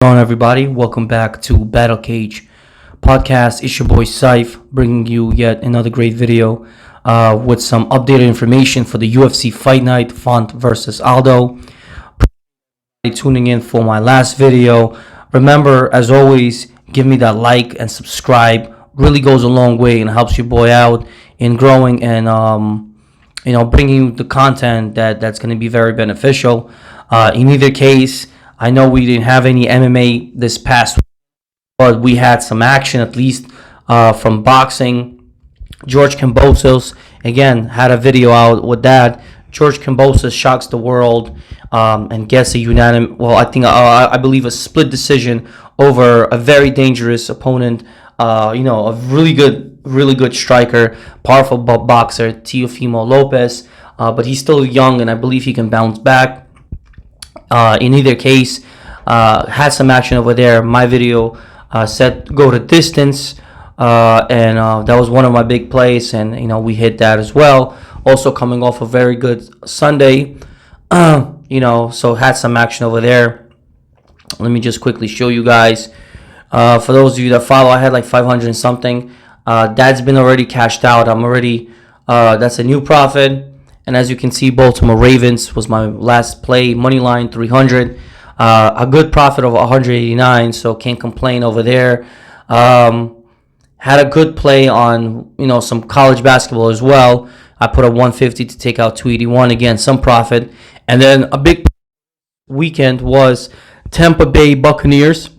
On everybody, welcome back to Battle Cage podcast. It's your boy Saif bringing you yet another great video with some updated information for the UFC fight night, Font versus Aldo. Tuning in for my last video. Remember, as always, give me that like and subscribe. Really goes a long way and helps your boy out in growing and bringing you the content that's going to be very beneficial. In either case, I know we didn't have any MMA this past week, but we had some action, at least from boxing. George Kambosos, again, had a video out with that. George Kambosos shocks the world and gets a unanimous, I believe a split decision over a very dangerous opponent, a really good striker, powerful boxer, Teofimo Lopez, but he's still young and I believe he can bounce back. In either case, had some action over there. My video said go to distance, and that was one of my big plays, and we hit that as well. Also coming off a very good Sunday, so had some action over there. Let me just quickly show you guys. For those of you that follow, I had like 500 and something. That's been already cashed out. I'm already that's a new profit. And as you can see, Baltimore Ravens was my last play, money line 300, a good profit of 189, so can't complain over there. Had a good play on some college basketball as well. I put a 150 to take out 281, again some profit. And then a big weekend was Tampa Bay Buccaneers,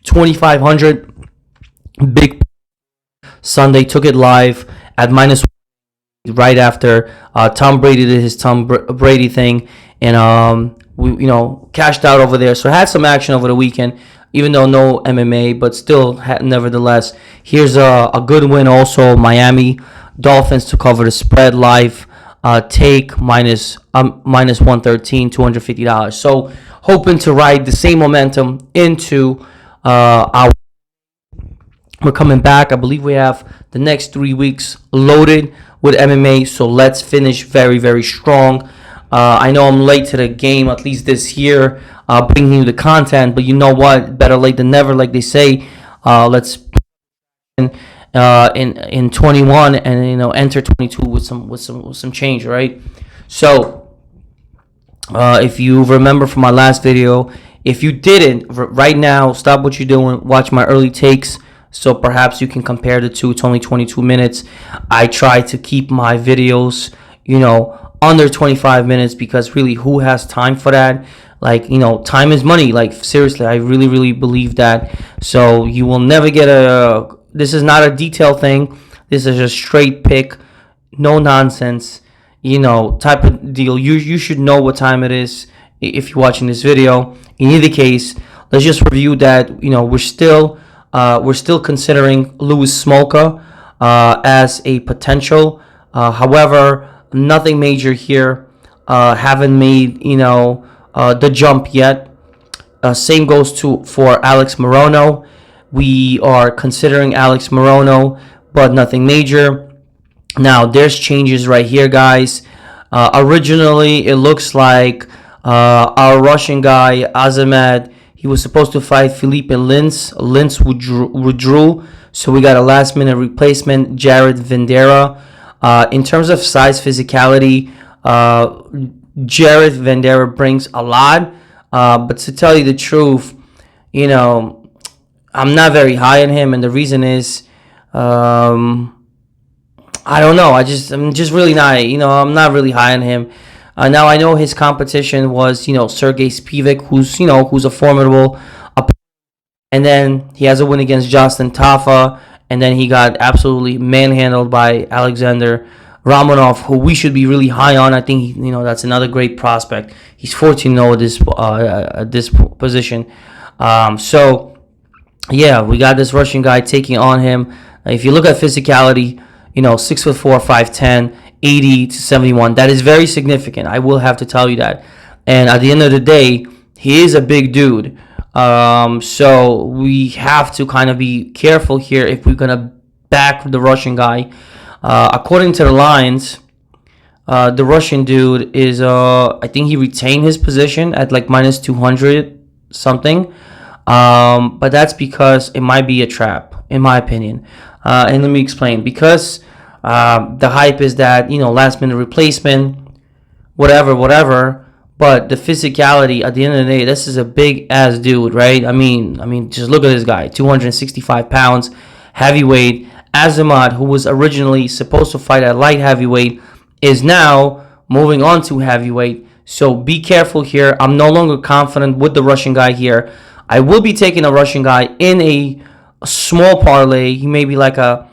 2,500, big Sunday, took it live at minus right after Tom Brady did his Tom Brady thing, and we cashed out over there. So had some action over the weekend, even though no MMA, but still nevertheless. Here's a good win also. Miami Dolphins to cover the spread live, take minus 113, $250. So hoping to ride the same momentum into our. We're coming back. I believe we have the next 3 weeks loaded with MMA, so let's finish very, very strong. I know I'm late to the game, at least this year, bringing you the content, but you know what? Better late than never, like they say. Let's in 21 and enter 22 with some change, right? So if you remember from my last video, if you didn't, right now, stop what you're doing, watch my early takes. So perhaps you can compare the two. It's only 22 minutes. I try to keep my videos, under 25 minutes because really, who has time for that? Like, time is money. Like, seriously, I really, really believe that. So you will never get this is not a detail thing. This is a straight pick, no nonsense, type of deal. You should know what time it is if you're watching this video. In either case, let's just review that, we're still considering Louis Smolka as a potential. However, nothing major here. Haven't made the jump yet. Same goes for Alex Morono. We are considering Alex Morono, but nothing major. Now there's changes right here, guys. Originally, it looks like our Russian guy Azamat. He was supposed to fight Felipe Lins. Lins withdrew, so we got a last-minute replacement, Jared Vendera. In terms of size, physicality, Jared Vendera brings a lot. But to tell you the truth, I'm not very high on him, and the reason is, I don't know. I'm just really not. I'm not really high on him. Now I know his competition was, Sergey Spivak, who's a formidable opponent, and then he has a win against Justin Tafa, and then he got absolutely manhandled by Alexander Romanov, who we should be really high on. I think that's another great prospect. He's 14-0 at this position. So yeah, we got this Russian guy taking on him. If you look at physicality, 6'4", 5'10". 80 to 71. That is very significant. I will have to tell you that. And at the end of the day, he is a big dude. So we have to kind of be careful here if we're going to back the Russian guy. According to the lines, the Russian dude is, I think he retained his position at like minus 200 something. But that's because it might be a trap, in my opinion. And let me explain. Because the hype is that, last minute replacement, whatever. But the physicality, at the end of the day, this is a big ass dude, right? I mean, just look at this guy, 265 pounds, heavyweight. Azamat, who was originally supposed to fight at light heavyweight, is now moving on to heavyweight. So be careful here. I'm no longer confident with the Russian guy here. I will be taking a Russian guy in a small parlay. He may be like a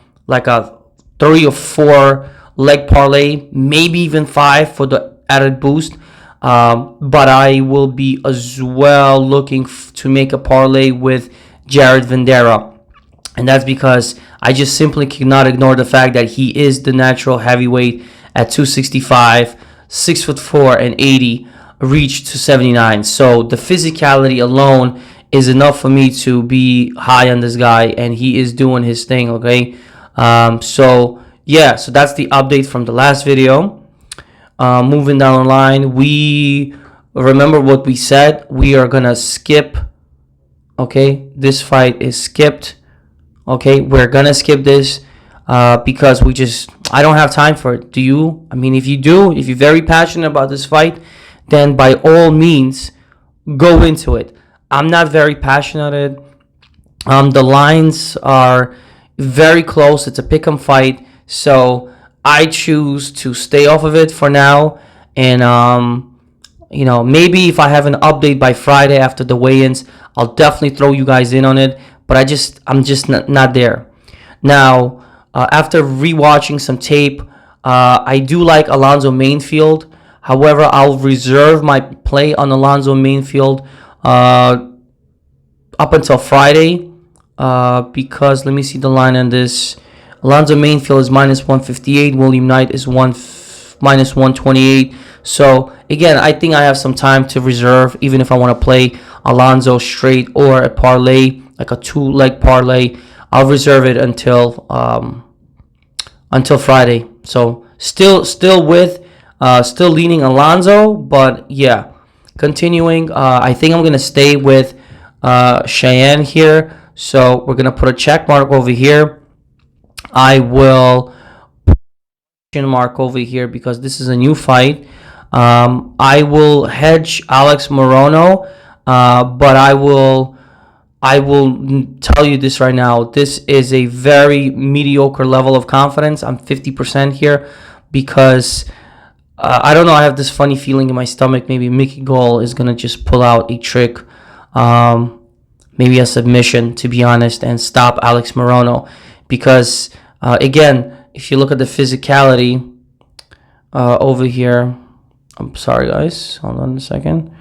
3 or 4 leg parlay, maybe even 5 for the added boost. But I will be as well looking to make a parlay with Jared Vendera. And that's because I just simply cannot ignore the fact that he is the natural heavyweight at 265, 6'4" and 80, reach to 79. So the physicality alone is enough for me to be high on this guy, and he is doing his thing. Okay, so that's the update from the last video. Moving down the line, we remember what we said. We are gonna skip. Okay, this fight is skipped. Okay, we're gonna skip this because I don't have time for it. Do you? I mean, if you do, if you're very passionate about this fight, then by all means, go into it. I'm not very passionate. The lines are very close. It's a pick'em fight, so I choose to stay off of it for now. And maybe if I have an update by Friday after the weigh-ins, I'll definitely throw you guys in on it. But I'm just not there. Now, after rewatching some tape, I do like Alonzo Mainfield. However, I'll reserve my play on Alonzo Mainfield up until Friday because let me see the line on this. Alonzo Mainfield is -158. William Knight is -128. So again, I think I have some time to reserve, even if I want to play Alonzo straight or a parlay, like a 2-leg parlay. I'll reserve it until Friday. So still leaning Alonzo, but yeah, continuing. I think I'm gonna stay with Cheyenne here. So we're gonna put a check mark over here. I will put a mark over here because this is a new fight. I will hedge Alex Morono, but I will tell you this right now. This is a very mediocre level of confidence. I'm 50% here because I don't know. I have this funny feeling in my stomach. Maybe Mickey Gall is gonna just pull out a trick, maybe a submission, to be honest, and stop Alex Morono. Because again, if you look at the physicality over here, I'm sorry, guys. Hold on a second.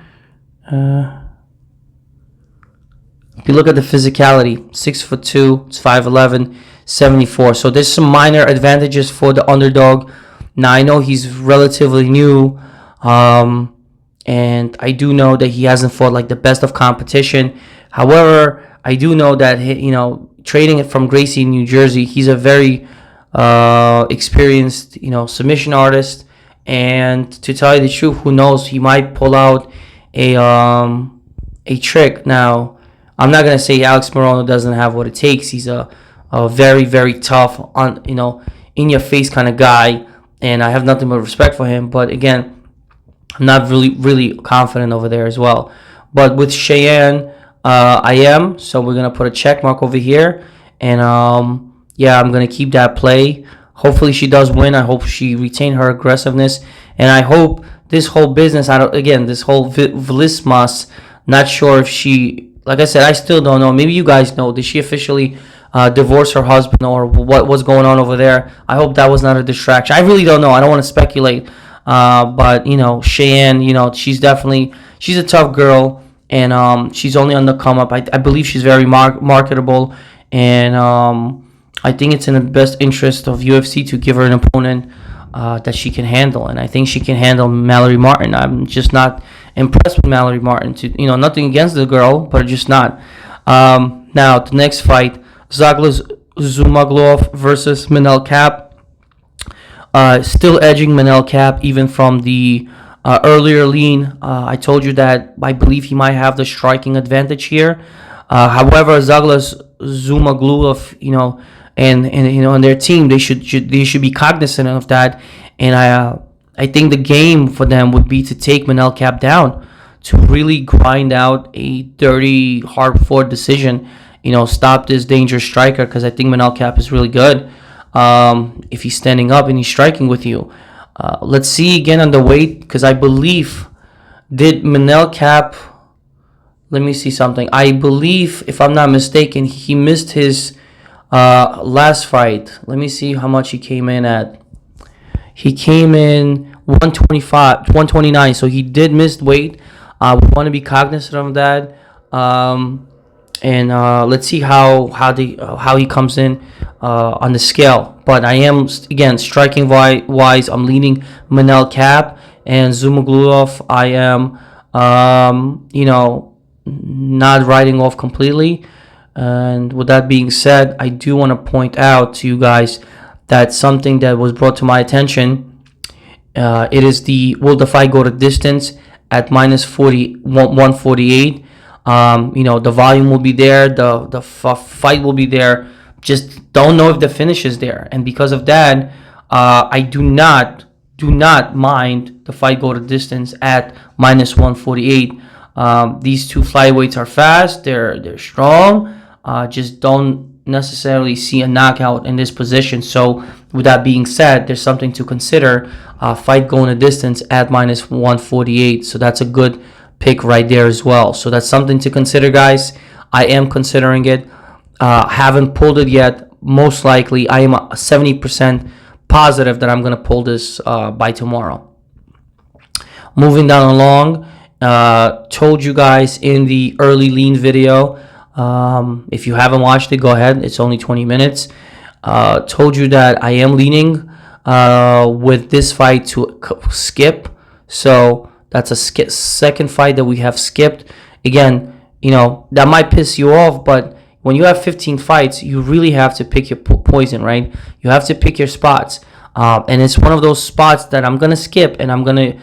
If you look at the physicality, 6'2", it's 5'11", 74. So there's some minor advantages for the underdog. Now I know he's relatively new, and I do know that he hasn't fought like the best of competition. However, I do know that trading it from Gracie, New Jersey, he's a very experienced submission artist. And to tell you the truth, who knows? He might pull out a trick. Now, I'm not gonna say Alex Morono doesn't have what it takes. He's a very, very tough, in your face kind of guy, and I have nothing but respect for him. But again, I'm not really confident over there as well. But with Cheyenne, I am. So we're gonna put a check mark over here, and I'm gonna keep that play. Hopefully she does win. I hope she retain her aggressiveness, and I hope this whole business. This whole Vlismas. Not sure if she. Like I said, I still don't know. Maybe you guys know. Did she officially divorce her husband, or what's going on over there? I hope that was not a distraction. I really don't know. I don't want to speculate. But Cheyenne, she's a tough girl, and she's only on the come up. I believe she's very marketable, and I think it's in the best interest of UFC to give her an opponent that she can handle, and I think she can handle Mallory Martin. I'm just not impressed with Mallory Martin. Nothing against the girl, but just not. Now the next fight, Zaglos Zumagulov versus Manel Cap. Still edging Manel Cap even from the earlier lean. I told you that I believe he might have the striking advantage here. However, Zaglas Zumagulov, and their team, they should be cognizant of that. And I think the game for them would be to take Manel Cap down, to really grind out a dirty, hard-fought decision. Stop this dangerous striker, because I think Manel Cap is really good. If he's standing up and he's striking with you. Let's see again on the weight, because I believe, did Manel Cap, let me see something. I believe, if I'm not mistaken, he missed his last fight. Let me see how much he came in at. He came in 125, 129, so he did miss weight. We want to be cognizant of that. And let's see how he comes in on the scale. But I am, again, striking wise, I'm leaning Manel Cap, and Zumagulov I am not writing off completely. And with that being said, I do want to point out to you guys that something that was brought to my attention, it is will the fight go to distance at minus 148. The volume will be there, the fight will be there, just don't know if the finish is there. And because of that, I do not mind the fight go to distance at minus 148. These two flyweights are fast, they're strong, just don't necessarily see a knockout in this position. So with that being said, there's something to consider. Fight going a distance at minus 148, so that's a good pick right there as well. So that's something to consider, guys. I am considering it. Haven't pulled it yet. Most likely I am 70% positive that I'm going to pull this by tomorrow. Moving down along, told you guys in the early lean video, if you haven't watched it, go ahead, it's only 20 minutes. Told you that I am leaning with this fight to skip. So that's a second fight that we have skipped. Again, that might piss you off, but when you have 15 fights, you really have to pick your poison, right? You have to pick your spots. And it's one of those spots that I'm going to skip, and I'm going to,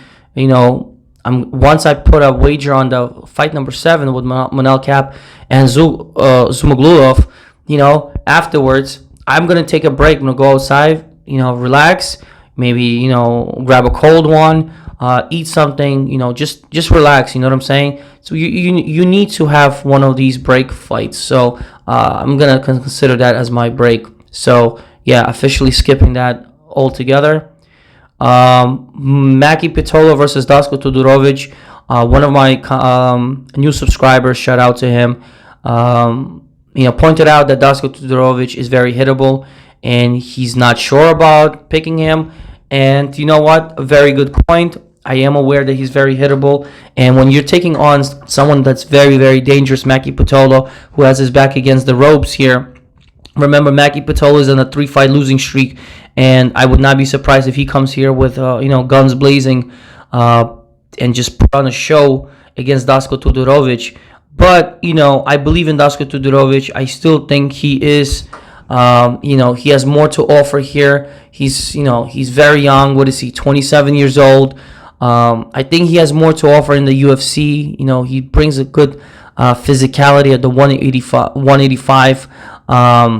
once I put a wager on the fight number 7 with Manel Cap and Zumagulov, afterwards, I'm going to take a break. I'm going to go outside, relax, maybe, grab a cold one, eat something, just relax, you know what I'm saying? So you need to have one of these break fights. So I'm going to consider that as my break. So yeah, officially skipping that altogether. Maki Pitolo versus Dasko Todorovic. One of my new subscribers, shout out to him, pointed out that Dasko Todorovic is very hittable, and he's not sure about picking him. And you know what? A very good point. I am aware that he's very hittable, and when you're taking on someone that's very, very dangerous, Maki Pitolo, who has his back against the ropes here. Remember, Maki Pitolo is on a 3-fight losing streak, and I would not be surprised if he comes here with guns blazing, and just put on a show against Dasko Todorovic. But I believe in Dasko Todorovic. I still think he is. He has more to offer here. He's very young. What is he? 27 years old. I think he has more to offer in the UFC. He brings a good physicality at the 185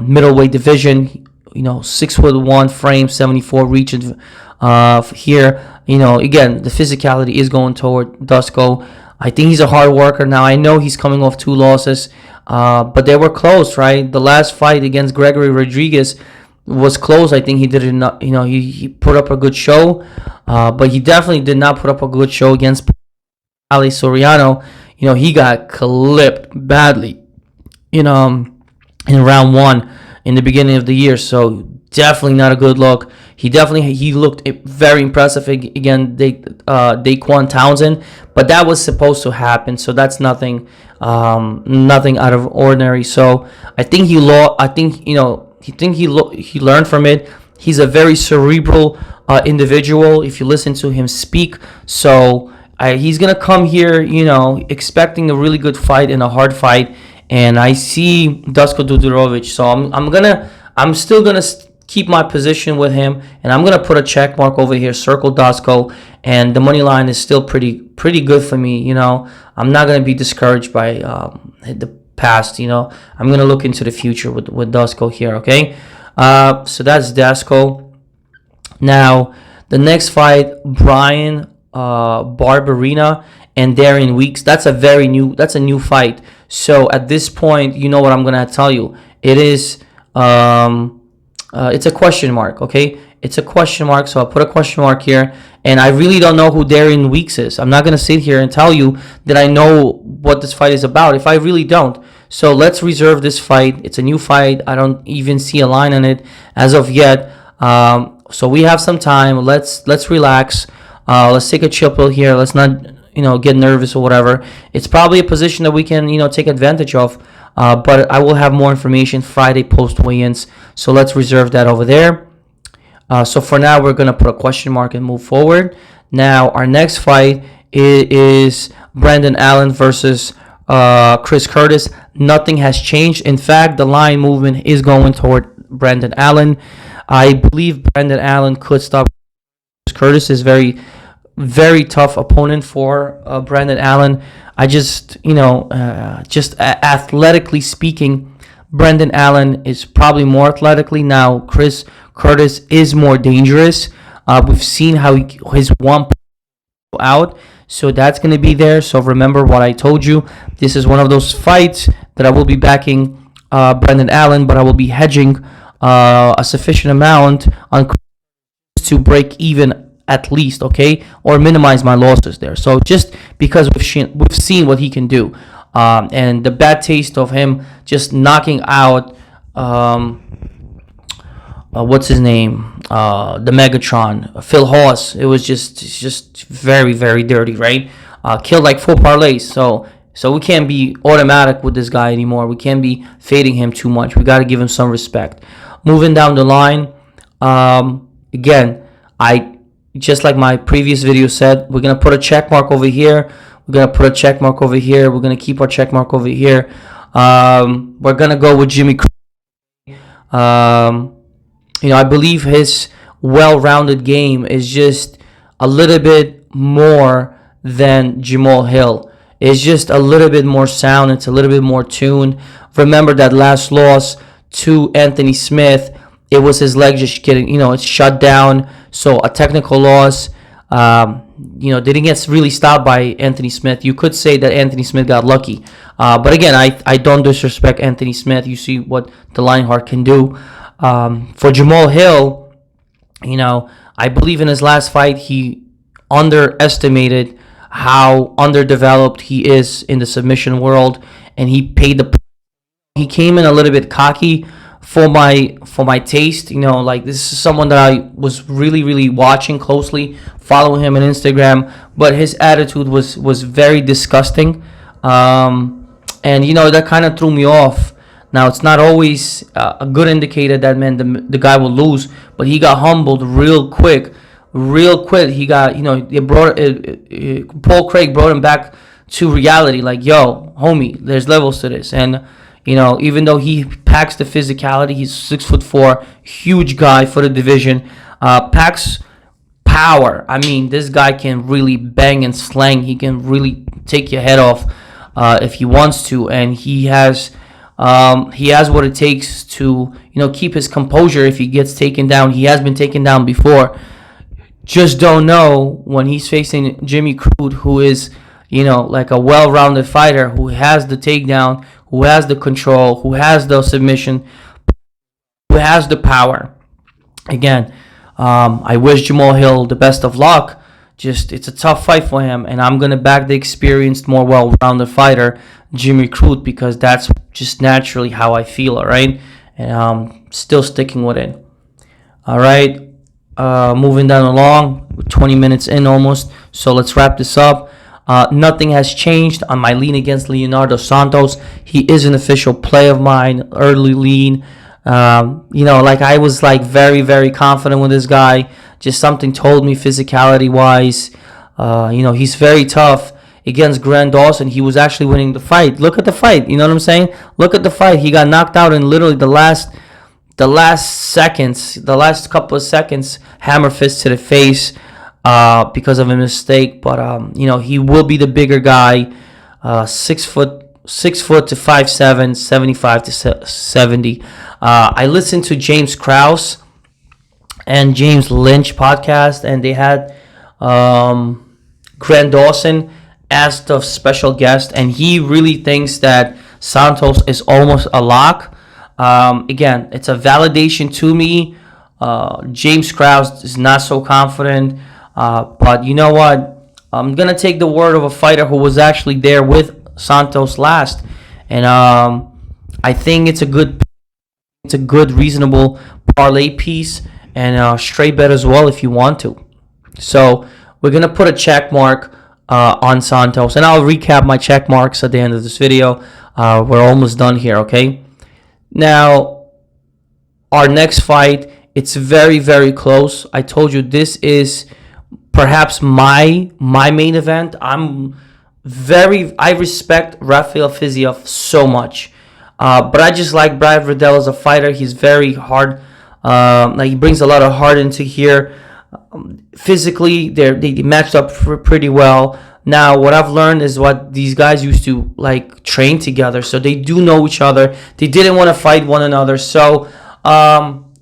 middleweight division. 6'1" frame, 74 reach here. Again, the physicality is going toward Dasko. I think he's a hard worker. Now, I know he's coming off 2 losses, but they were close, right? The last fight against Gregory Rodriguez was close. I think he did enough. He put up a good show, but he definitely did not put up a good show against Ali Soriano. He got clipped badly, in round 1 in the beginning of the year. So definitely not a good look. He looked very impressive again, Daquan Townsend, but that was supposed to happen. So that's nothing out of ordinary. So I think he learned from it. He's a very cerebral individual, if you listen to him speak. So he's gonna come here, expecting a really good fight and a hard fight. And I see Dasko Todorovic. So I'm still gonna keep my position with him, and I'm gonna put a check mark over here, circle Dasko, and the money line is still pretty good for me. I'm not gonna be discouraged by the past. I'm gonna look into the future with Dusko here. Okay, so that's Dusko. Now the next fight, Brian Barberina and Darian Weeks. That's a new fight. So at this point, you know what I'm gonna tell you. It is it's a question mark. Okay, it's a question mark. So I'll put a question mark here, and I really don't know who Darian Weeks is. I'm not gonna sit here and tell you that I know what this fight is about if I really don't. So let's reserve this fight. It's a new fight. I don't even see a line on it as of yet. So we have some time. Let's relax. Let's take a chill pill here. Let's not get nervous or whatever. It's probably a position that we can take advantage of. But I will have more information Friday post weigh-ins. So let's reserve that over there. So for now, we're gonna put a question mark and move forward. Now our next fight is Brendan Allen versus Chris Curtis. Nothing has changed. In fact, the line movement is going toward Brendan Allen. I believe Brendan Allen could stop Chris Curtis. Is very, very tough opponent for Brendan Allen. I just athletically speaking, Brendan Allen is probably more athletically. Now Chris Curtis is more dangerous. We've seen how his one out, so that's going to be there. So remember what I told you. This is one of those fights that I will be backing Brendan Allen, but I will be hedging a sufficient amount on Chris to break even at least, okay, or minimize my losses there. So just because we've seen what he can do, and the bad taste of him just knocking out what's his name, the Megatron, Phil Hawes. It was just very, very dirty, right? Killed like 4 parlays. So we can't be automatic with this guy anymore. We can't be fading him too much. We got to give him some respect. Moving down the line, again, just like my previous video said, we're going to put a check mark over here. We're going to put a check mark over here. We're going to keep our check mark over here. We're going to go with Jimmy Crute. I believe his well-rounded game is just a little bit more than Jamal Hill. It's just a little bit more sound. It's a little bit more tuned. Remember that last loss to Anthony Smith, it was his leg just getting, it's shut down. So a technical loss. Didn't get really stopped by Anthony Smith. You could say that Anthony Smith got lucky. But again, I don't disrespect Anthony Smith. You see what the Lionheart can do. For Jamal Hill, I believe in his last fight, he underestimated how underdeveloped he is in the submission world, and he paid the. He came in a little bit cocky for my taste. Like, this is someone that I was really, really watching closely, following him on Instagram, but his attitude was very disgusting, and that kind of threw me off. Now, it's not always a good indicator that the guy will lose, but he got humbled real quick. He got, Paul Craig brought him back to reality. Like, yo, homie, there's levels to this. And, even though he packs the physicality, he's 6'4", huge guy for the division, packs power. I mean, this guy can really bang and slang. He can really take your head off if he wants to. And he has what it takes to, keep his composure if he gets taken down. He has been taken down before. Just don't know when he's facing Jimmy Crute, who is, like a well-rounded fighter, who has the takedown, who has the control, who has the submission, who has the power. Again, I wish Jamal Hill the best of luck. Just, it's a tough fight for him, and I'm going to back the experienced, more well-rounded fighter, Jimmy Crute, because that's just naturally how I feel, all right? And I'm still sticking with it. All right, moving down along, we're 20 minutes in almost, so let's wrap this up. Nothing has changed on my lean against Leonardo Santos. He is an official play of mine, early lean. I was very, very confident with this guy. Just something told me physicality-wise. He's very tough. Against Grant Dawson, he was actually winning the fight. Look at the fight. You know what I'm saying? Look at the fight. He got knocked out in literally the last seconds, the last couple of seconds, hammer fist to the face because of a mistake. But he will be the bigger guy, 6'6", 6 foot to 5'7", 75 to 70. I listened to James Krause and James Lynch podcast, and they had Grant Dawson as the special guest, and he really thinks that Santos is almost a lock. Again, it's a validation to me. James Krause is not so confident, but you know what? I'm gonna take the word of a fighter who was actually there with Santos last, and I think it's a good, reasonable parlay piece and straight bet as well if you want to. So we're gonna put a check mark on Santos, and I'll recap my check marks at the end of this video. We're almost done here, okay? Now, our next fight, it's very, very close. I told you this is perhaps my main event. I respect Rafael Fiziev so much, but I just like Brad Riddell as a fighter. He's very hard. He brings a lot of heart into here. Physically, they matched up pretty well. Now, what I've learned is what these guys used to train together, so they do know each other. They didn't want to fight one another, so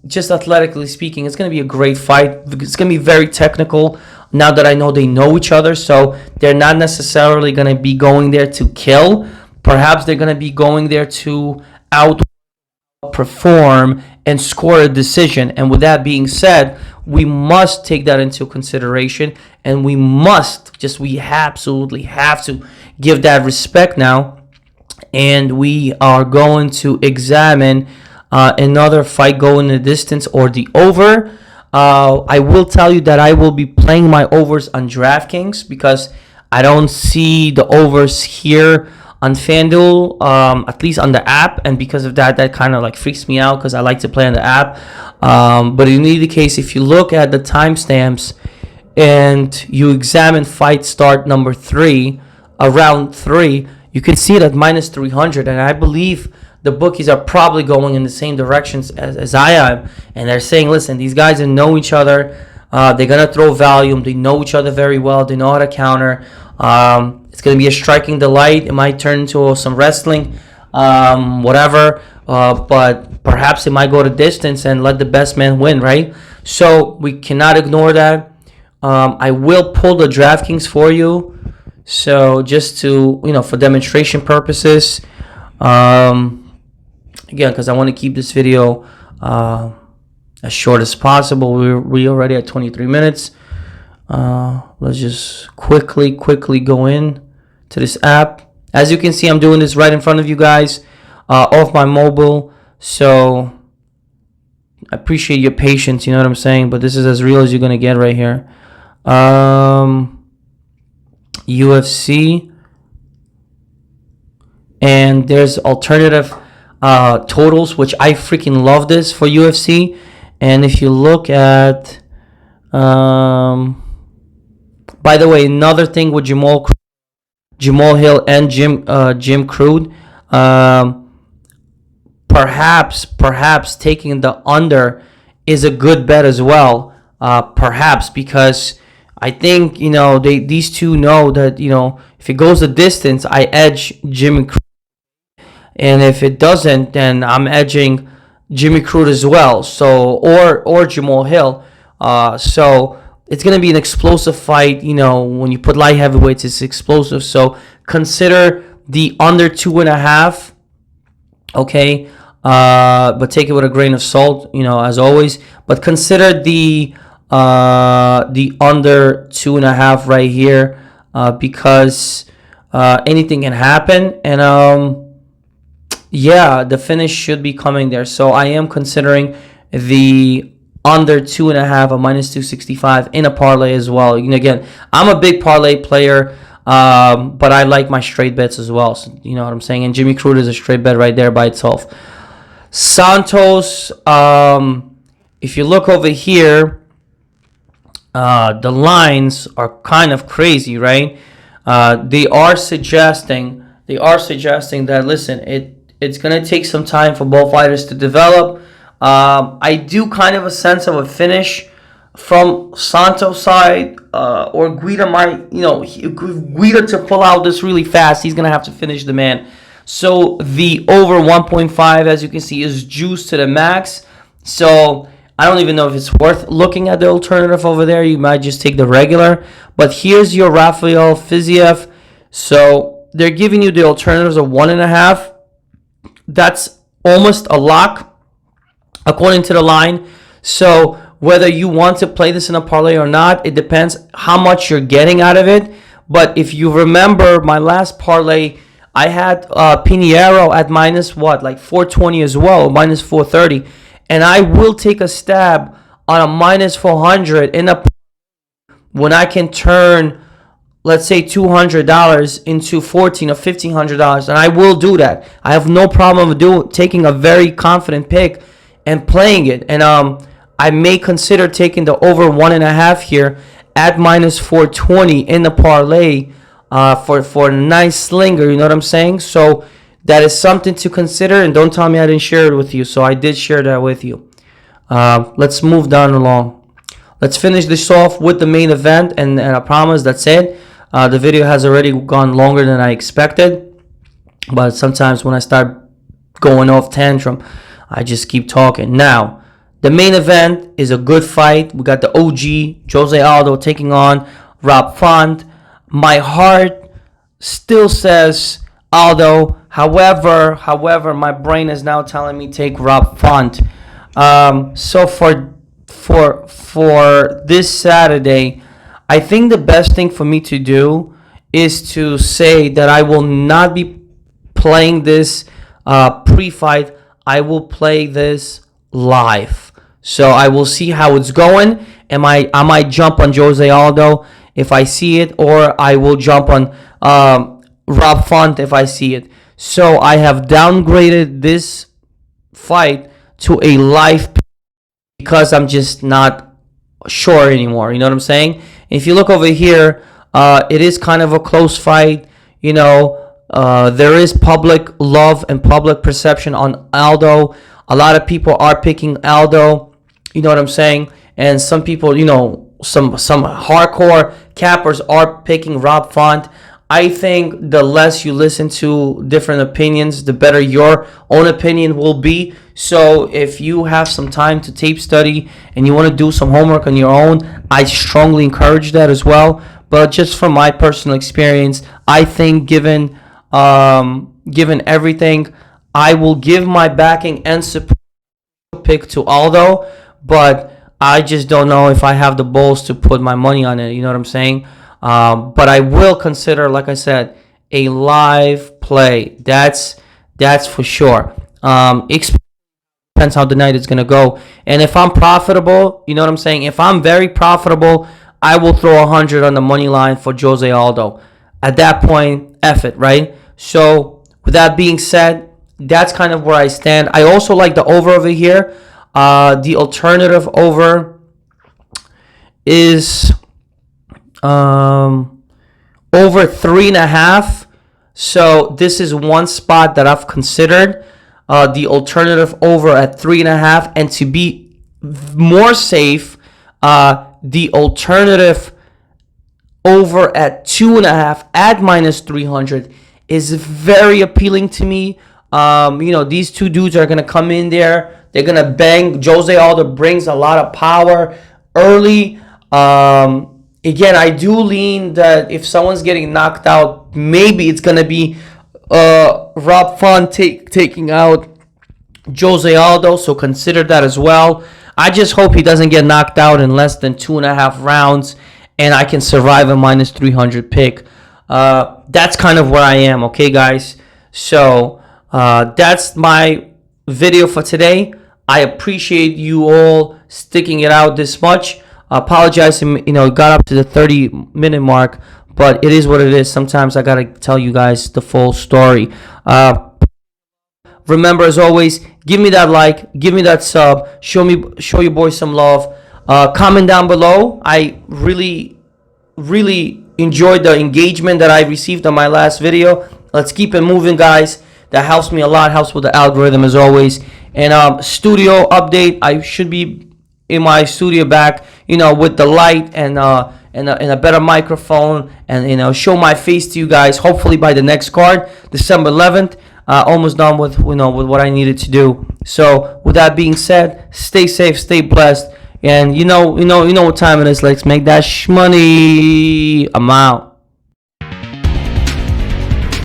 just athletically speaking, it's going to be a great fight. It's going to be very technical. Now that I know they know each other, so they're not necessarily going to be going there to kill. Perhaps they're going to be going there to outperform and score a decision. And with that being said, we must take that into consideration, and we absolutely have to give that respect now. And we are going to examine another fight going the distance or the over. I will tell you that I will be playing my overs on DraftKings because I don't see the overs here on FanDuel, at least on the app, and because of that kind of freaks me out because I like to play on the app. But in either case, if you look at the timestamps and you examine fight start number 3, around 3, you can see it at minus 300, and I believe the bookies are probably going in the same directions as I am, and they're saying, listen, these guys know each other. They're going to throw volume. They know each other very well. They know how to counter. It's going to be a striking delight. It might turn into some wrestling, whatever, but perhaps it might go to distance and let the best man win, right? So we cannot ignore that. I will pull the DraftKings for you, so just to, for demonstration purposes. Again, because I want to keep this video as short as possible. We're already at 23 minutes. Let's just quickly go in to this app. As you can see, I'm doing this right in front of you guys off my mobile. So I appreciate your patience, you know what I'm saying? But this is as real as you're going to get right here. UFC. And there's alternative totals, which I freaking love this for UFC. And if you look at, by the way, another thing with Jamal Hill and Jim Crude, perhaps taking the under is a good bet as well. Perhaps because I think these two know that if it goes a distance, I edge Jimmy Crude. And if it doesn't, then I'm edging Jimmy Crude as well. So or Jamal Hill. So it's gonna be an explosive fight. When you put light heavyweights, it's explosive. So consider the under 2.5. Okay, but take it with a grain of salt. As always. But consider the under 2.5 right here because anything can happen and yeah, the finish should be coming there. So I am considering the under 2.5 or minus 265 in a parlay as well. Again, I'm a big parlay player, but I like my straight bets as well. So, you know what I'm saying? And Jimmy Crude is a straight bet right there by itself. Santos, if you look over here, the lines are kind of crazy, right? They are suggesting that, listen, it's going to take some time for both fighters to develop. I do kind of a sense of a finish from Santos' side, or Guida might, Guida to pull out this really fast, he's going to have to finish the man. So the over 1.5, as you can see, is juiced to the max. So I don't even know if it's worth looking at the alternative over there. You might just take the regular. But here's your Rafael Fiziev. So they're giving you the alternatives of 1.5. That's almost a lock according to the line. So whether you want to play this in a parlay or not, it depends how much you're getting out of it. But if you remember my last parlay, I had Pinheiro at minus what, like 420 as well, minus 430. And I will take a stab on a minus 400 in a when I can turn, let's say, $200 into $1,400 or $1,500, and I will do that. I have no problem taking a very confident pick and playing it. And I may consider taking the over 1.5 here at minus 420 in the parlay for a nice slinger. You know what I'm saying? So that is something to consider. And don't tell me I didn't share it with you. So I did share that with you. Let's move down along. Let's finish this off with the main event, and I promise that's it. The video has already gone longer than I expected, but sometimes when I start going off tantrum, I just keep talking. Now, the main event is a good fight. We got the OG, Jose Aldo, taking on Rob Font. My heart still says Aldo. However, my brain is now telling me take Rob Font. So for this Saturday, I think the best thing for me to do is to say that I will not be playing this pre-fight. I will play this live. So I will see how it's going. I might jump on Jose Aldo if I see it, or I will jump on Rob Font if I see it. So I have downgraded this fight to a live because I'm just not sure anymore. You know what I'm saying? If you look over here, it is kind of a close fight. You know, there is public love and public perception on Aldo. A lot of people are picking Aldo. You know what I'm saying? And some people, you know, some hardcore cappers are picking Rob Font. I think the less you listen to different opinions, the better your own opinion will be. So if you have some time to tape study and you want to do some homework on your own, I strongly encourage that as well. But just from my personal experience, I think given everything, I will give my backing and support pick to Aldo, but I just don't know if I have the balls to put my money on it. You know what I'm saying? But I will consider, like I said, a live play. That's for sure. Depends how the night is going to go. And if I'm profitable, you know what I'm saying? If I'm very profitable, I will throw 100 on the money line for Jose Aldo. At that point, F it, right? So with that being said, that's kind of where I stand. I also like the over here. The alternative over is over 3.5. So this is one spot that I've considered. The alternative over at 3.5, and to be more safe, the alternative over at 2.5 at minus 300 is very appealing to me. You know, these two dudes are gonna come in there. They're gonna bang. Jose Aldo brings a lot of power early. Again, I do lean that if someone's getting knocked out, maybe it's gonna be Rob Font taking out Jose Aldo. So consider that as well. I just hope he doesn't get knocked out in less than 2.5 rounds, and I can survive a minus 300 pick. That's kind of where I am. Okay, guys. So that's my video for today. I appreciate you all sticking it out this much. I apologize, you know, got up to the 30-minute mark, but it is what it is. Sometimes I gotta tell you guys the full story. Remember, as always, give me that like, give me that sub, show your boys some love. Comment down below. I really enjoyed the engagement that I received on my last video. Let's keep it moving, guys. That helps me a lot, helps with the algorithm as always. And studio update, I should be in my studio back, you know, with the light and a better microphone, and, you know, show my face to you guys hopefully by the next card, December 11th. almost done with with what I needed to do. So with that being said, stay safe, stay blessed, and you know what time it is. Let's make that money. I'm out.